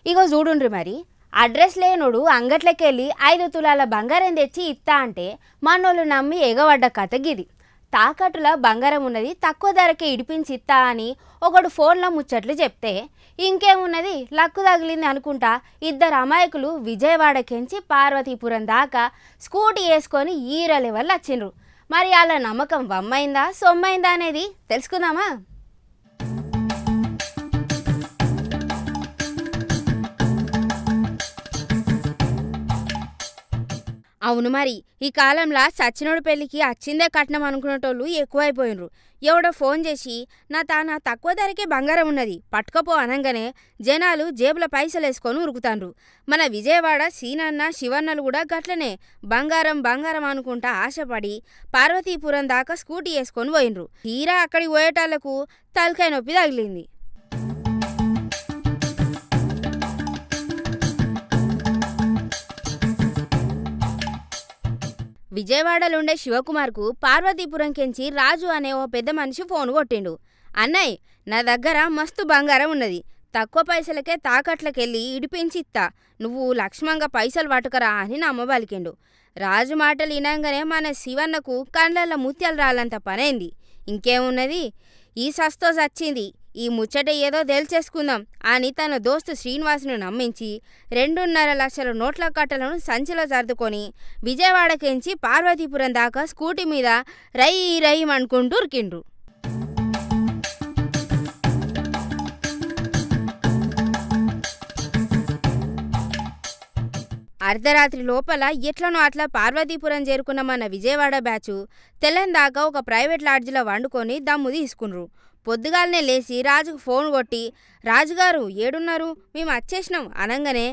ఇగో చూడుండ్రి మరి అడ్రస్ లేనోడు అంగట్లకెళ్ళి 5 తులాల బంగారం తెచ్చి ఇత్తా అంటే మనోళ్ళు నమ్మి ఎగబడ్డ కథ గిది. తాకట్టుల బంగారం ఉన్నది తక్కువ ధరకే ఇడిపించి ఇత్తా అని ఒకడు ఫోన్లో ముచ్చట్లు చెప్తే ఇంకేమున్నది లక్కు తగిలింది అనుకుంటా ఇద్దరు అమాయకులు విజయవాడకెంచి పార్వతీపురం దాకా స్కూటీ వేసుకొని ఈర లెవెల్ వచ్చిండ్రు. మరి వాళ్ళ నమ్మకం వమ్మైందా సొమ్మైందా అనేది తెలుసుకుందామా? అవును మరి ఈ కాలంలో సచ్చినోడు పెళ్ళికి అచ్చిందే కట్నం అనుకునేటోళ్ళు ఎక్కువైపోయినరు. ఎవడో ఫోన్ చేసి నా తక్కువ ధరకే బంగారం ఉన్నది పట్టుకపో అనంగానే జనాలు జేబుల పైసలు వేసుకొని ఉరుకుతాండ్రు. మన విజయవాడ సీనన్న శివన్నలు కూడా గట్లనే బంగారం బంగారం అనుకుంటా ఆశపడి పార్వతీపురం దాకా స్కూటీ వేసుకొని పోయినరు. తీరా అక్కడికి పోయేటాళ్లకు తలకాయ నొప్పి తగిలింది. విజయవాడలుండే శివకుమార్కు పార్వతీపురంకెంచి రాజు అనే ఓ పెద్ద మనిషి ఫోన్ కొట్టిండు. అన్నయ్, నా దగ్గర మస్తు బంగారం ఉన్నది, తక్కువ పైసలకే తాకట్లకెళ్ళి ఇడిపించిత్తా, నువ్వు లక్ష్మంగా పైసలు పట్టుకరా అని నమ్మబలికిండు. రాజు మాటలు వినంగానే మన శివన్నకు కండ్లల్ల ముత్యాలు రాలంత పనైంది. ఇంకేమున్నది, ఈ సస్తో సచ్చింది, ఈ ముచ్చట ఏదో తేల్చేసుకుందాం అని తన దోస్తు శ్రీనివాసును నమ్మించి 2.5 లక్షల నోట్ల కట్టలను సంచిలో సర్దుకొని విజయవాడకెంచి పార్వతీపురం దాకా స్కూటీ మీద రై అనుకుంటూ ఉరికిండ్రు. అర్ధరాత్రి లోపల ఎట్లనో అట్లా పార్వతీపురం చేరుకున్న మన విజయవాడ బ్యాచు తెల్లందాకా ఒక ప్రైవేట్ లాడ్జిలో వండుకొని దమ్ము తీసుకున్రు. పొద్దుగాలనే లేచి రాజుకు ఫోన్ కొట్టి, రాజుగారు ఏడున్నారు, మేము వచ్చేసినాం అనంగానే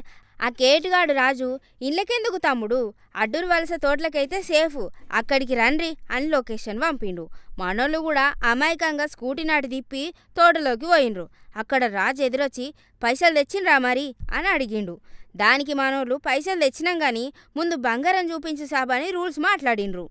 ఆ కేటుగాడు రాజు, ఇళ్ళకెందుకు తమ్ముడు, అడ్డూరు వలస తోటలకైతే సేఫ్, అక్కడికి రండ్రి అని లొకేషన్ పంపిండు. మనోళ్ళు కూడా అమాయకంగా స్కూటీ నాటి తిప్పి తోటలోకి పోయిండ్రు. అక్కడ రాజు ఎదురొచ్చి పైసలు తెచ్చిండ్రా మరి అని అడిగిండు. దానికి మనోళ్ళు పైసలు తెచ్చినాం గాని ముందు బంగారం చూపించు సాబని రూల్స్ మాట్లాడిండ్రు.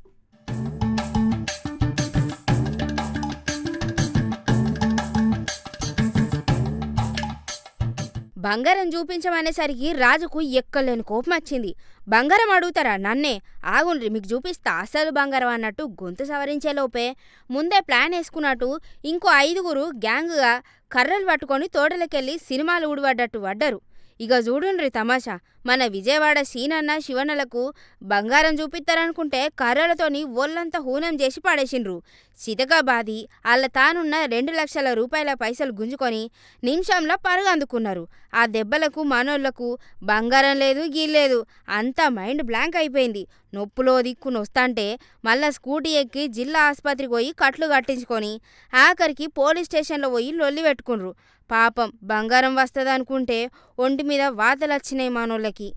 బంగారం చూపించమనేసరికి రాజుకు ఎక్కలేని కోపం వచ్చింది. బంగారం అడుగుతారా నన్నే, ఆగుండ్రి మీకు చూపిస్తా అసలు బంగారం అన్నట్టు గొంతు సవరించేలోపే ముందే ప్లాన్ వేసుకున్నట్టు ఇంకో 5గురు గ్యాంగుగా కర్రలు పట్టుకొని తోటలకెళ్ళి సినిమాలు ఊడిపడ్డట్టు పడ్డరు. ఇక చూడుండ్రి తమాషా, మన విజయవాడ సీనన్న శివన్నలకు బంగారం చూపిస్తారనుకుంటే కర్రలతోని ఒళ్ళంతా హూనం చేసి పడేసిండ్రు. చితకబాది వాళ్ళ తానున్న 2 లక్షల రూపాయల పైసలు గుంజుకొని నిమిషంలో పరుగందుకున్నారు. ఆ దెబ్బలకు మనోళ్లకు బంగారం లేదు గీలేదు, అంతా మైండ్ బ్లాంక్ అయిపోయింది. నొప్పులో దిక్కునొస్తాంటే మళ్ళా స్కూటీ ఎక్కి జిల్లా ఆసుపత్రికి పోయి కట్లు కట్టించుకొని ఆఖరికి పోలీస్ స్టేషన్లో పోయి లొల్లి పెట్టుకున్రు. పాపం బంగారం వస్తుందనుకుంటే ఒంటి మీద వాతలొచ్చినాయి మనోళ్ళకి.